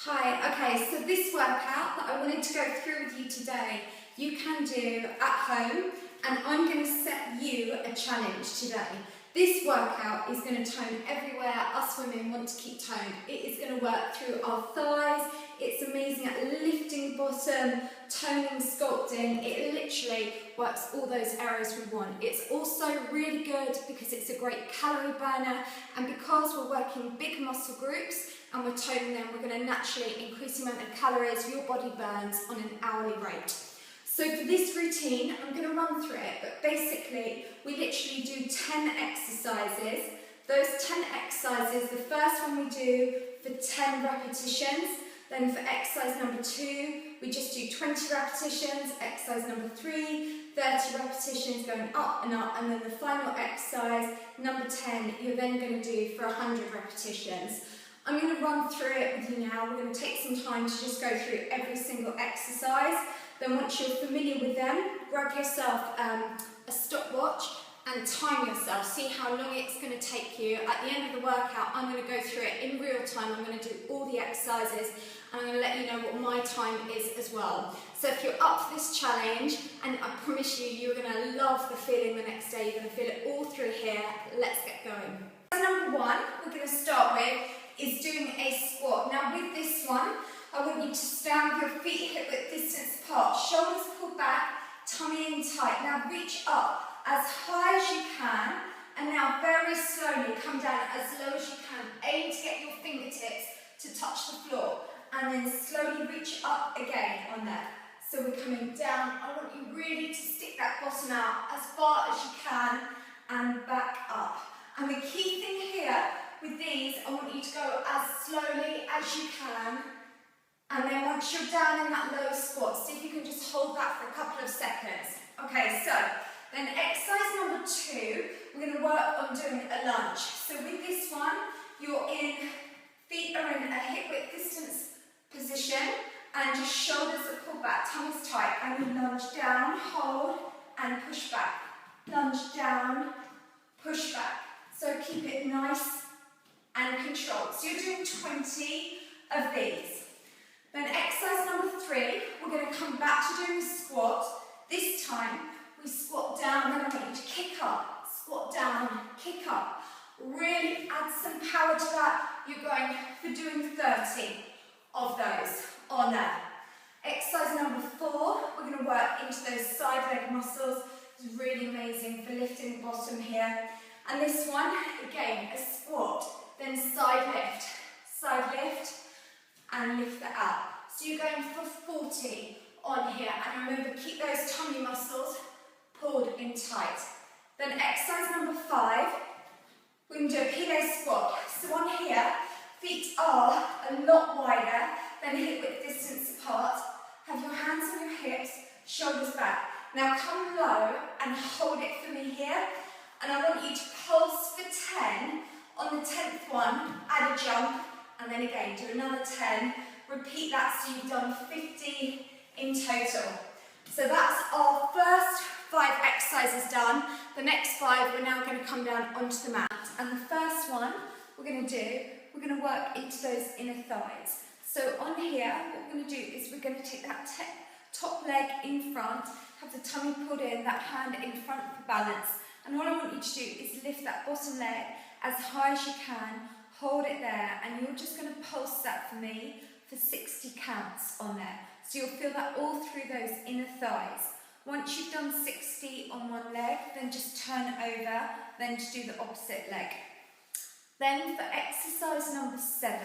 Hi, okay, so this workout that I wanted to go through with you today, you can do at home, and I'm going to set you a challenge today. This workout is going to tone everywhere us women want to keep toned. It is going to work through our thighs, it's amazing at lifting bottom, toning, sculpting. It literally works all those areas we want. It's also really good because it's a great calorie burner, and because we're working big muscle groups and we're toning them, we're going to naturally increase the amount of calories your body burns on an hourly rate. So for this routine, I'm going to run through it, but basically we literally do 10 exercises. Those 10 exercises, the first one we do for 10 repetitions, then for exercise number 2, we just do 20 repetitions, exercise number 3, 30 repetitions going up, and then the final exercise, number 10, you're then going to do for 100 repetitions. I'm going to run through it with you now. We're going to take some time to just go through every single exercise. Then once you're familiar with them, grab yourself a stopwatch and time yourself. See how long it's going to take you. At the end of the workout, I'm going to go through it in real time. I'm going to do all the exercises and I'm going to let you know what my time is as well. So if you're up for this challenge, and I promise you, you're going to love the feeling the next day. You're going to feel it all through here. Let's get going. Number 1, we're going to start with is doing a squat. Now with this one, I want you to stand with your feet hip width distance apart, shoulders pulled back, tummy in tight. Now reach up as high as you can, and now very slowly come down as low as you can. Aim to get your fingertips to touch the floor, and then slowly reach up again on that. So we're coming down. I want you really to stick that bottom out as far as you can and back up. And the key thing here with these, I want you to go as slowly as you can. And then once you're down in that low squat, see if you can just hold that for a couple of seconds. Okay, so then exercise number 2, we're going to work on doing a lunge. So with this one, feet are in a hip width distance position, and just shoulders are pulled back, tummy's tight, and you lunge down, hold, and push back. Lunge down, push back. So keep it nice and controlled. So you're doing 20 of these. Then exercise number 3, we're going to come back to doing a squat. This time, we squat down, then I want you to kick up, squat down, kick up. Really add some power to that. You're going for doing 30 of those on there. Exercise number 4, we're going to work into those side leg muscles. It's really amazing for lifting the bottom here. And this one, again, a squat, then side lift, and lift that up. So you're going for 40 on here, and remember, keep those tummy muscles pulled in tight. Then exercise number 5, we're going to do a plie squat. So on here, feet are a lot wider than hip width distance apart. Have your hands on your hips, shoulders back. Now come low and hold it for me here, and I want you to pulse for 10. On the 10th one, add a jump, and then again, do another 10. Repeat that so you've done 50 in total. So that's our first 5 exercises done. The next 5, we're now going to come down onto the mat. And the first one we're going to work into those inner thighs. So on here, what we're going to do is we're going to take that top leg in front, have the tummy pulled in, that hand in front for balance. And all I want you to do is lift that bottom leg as high as you can, hold it there, and you're just going to pulse that for me for 60 counts on there. So you'll feel that all through those inner thighs. Once you've done 60 on one leg, then just turn over, then to do the opposite leg. Then for exercise number 7,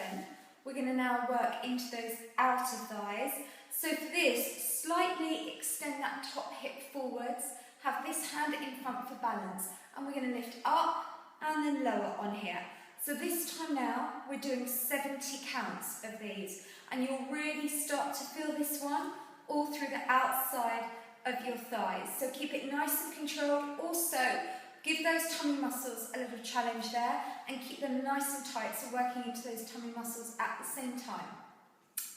we're going to now work into those outer thighs. So for this, slightly extend that top hip forwards, have this hand in front for balance, and we're going to lift up and then lower on here. So this time now, we're doing 70 counts of these, and you'll really start to feel this one all through the outside of your thighs. So keep it nice and controlled. Also, give those tummy muscles a little challenge there, and keep them nice and tight, so working into those tummy muscles at the same time.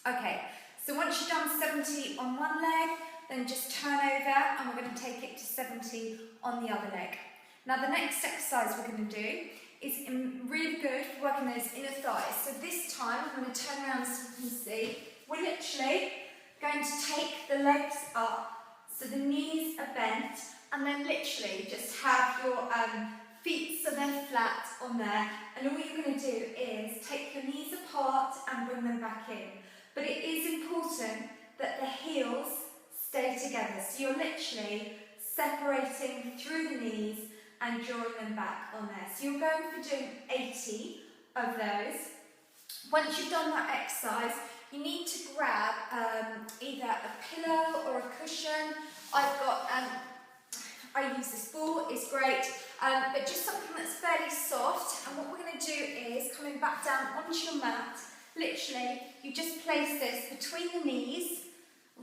Okay, so once you've done 70 on one leg, then just turn over, and we're going to take it to 70 on the other leg. Now the next exercise we're going to do is really good for working those inner thighs. So this time I'm going to turn around so you can see. we're literally going to take the legs up so the knees are bent, and then literally just have your feet so they're flat on there, and all you're going to do is take your knees apart and bring them back in. But it is important that the heels stay together, so you're literally separating through the knees and drawing them back on there. So you're going for doing 80 of those. Once you've done that exercise, you need to grab either a pillow or a cushion. I've got, I use this ball, it's great, but just something that's fairly soft. And what we're going to do is, coming back down onto your mat, literally, you just place this between the knees,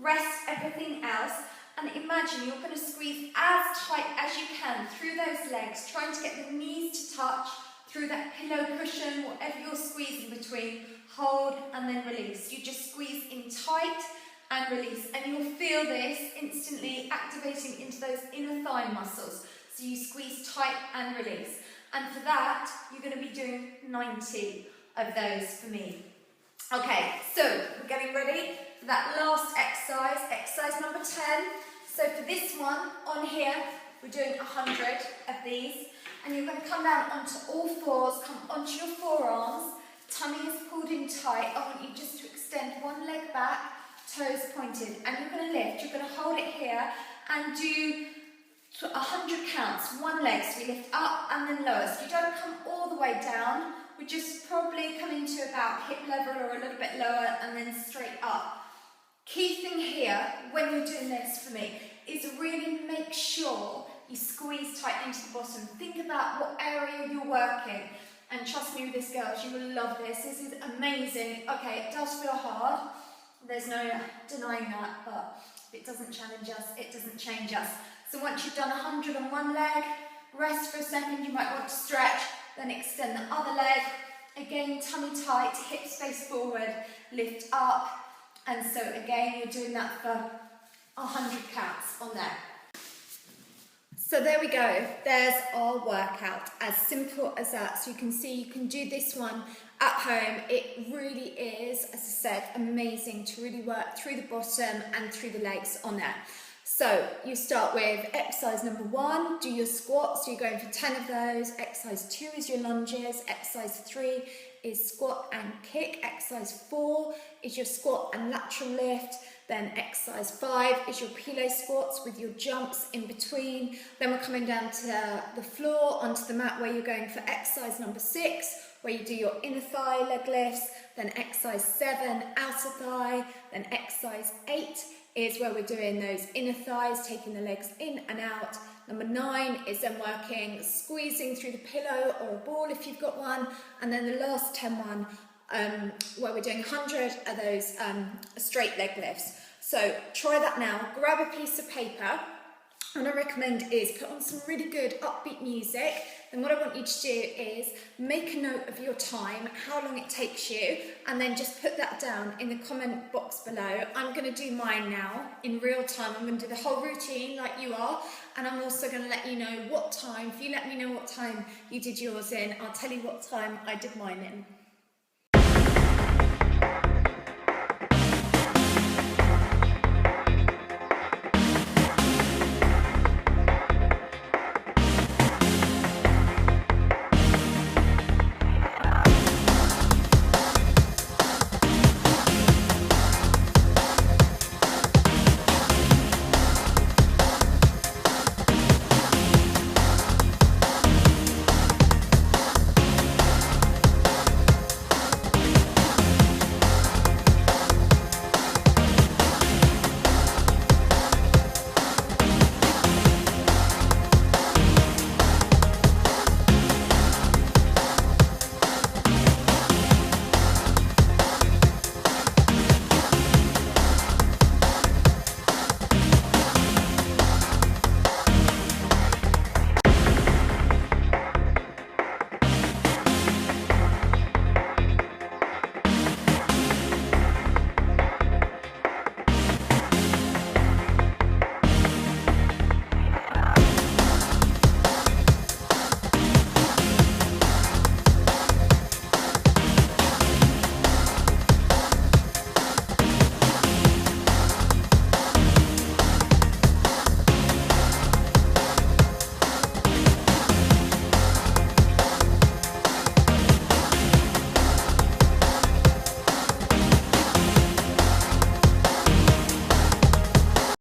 rest everything else, and imagine you're going to squeeze as tight as you can through those legs, trying to get the knees to touch through that pillow cushion, whatever you're squeezing between. Hold and then release. You just squeeze in tight and release, and you'll feel this instantly activating into those inner thigh muscles. So you squeeze tight and release. And for that, you're going to be doing 90 of those for me. Okay, so we're getting ready for that last exercise, exercise number 10. So for this one, on here, we're doing 100 of these, and you're going to come down onto all fours, come onto your forearms, tummy is pulled in tight. I want you just to extend one leg back, toes pointed, and you're going to lift. You're going to hold it here and do 100 counts, one leg, so we lift up and then lower. So you don't come all the way down, we're just probably coming to about hip level or a little bit lower and then straight up. Key thing here, when you're doing this for me, is really make sure you squeeze tight into the bottom. Think about what area you're working. And trust me with this, girls, you will love this. This is amazing. Okay, it does feel hard. There's no denying that, but if it doesn't challenge us, it doesn't change us. So once you've done 100 on one leg, rest for a second. You might want to stretch, then extend the other leg. Again, tummy tight, hips face forward, lift up. And so again, you're doing that for 100 counts on there. So there we go, there's our workout, as simple as that. So you can see you can do this one at home. It really is, as I said, amazing to really work through the bottom and through the legs on there. So you start with exercise number 1, do your squats, so you're going for 10 of those. Exercise 2 is your lunges, exercise 3 is squat and kick, exercise 4 is your squat and lateral lift. Then exercise 5 is your Plie Squats with your jumps in between. Then we're coming down to the floor, onto the mat, where you're going for exercise number 6, where you do your inner thigh leg lifts. Then exercise 7, outer thigh. Then exercise 8 is where we're doing those inner thighs, taking the legs in and out. Number 9 is then working, squeezing through the pillow or a ball if you've got one. And then the last 10 one, where we're doing 100 of those straight leg lifts. So try that now. Grab a piece of paper. What I recommend is put on some really good upbeat music. Then what I want you to do is make a note of your time, how long it takes you, and then just put that down in the comment box below. I'm going to do mine now in real time. I'm going to do the whole routine like you are, and I'm also going to let you know what time. If you let me know what time you did yours in, I'll tell you what time I did mine in.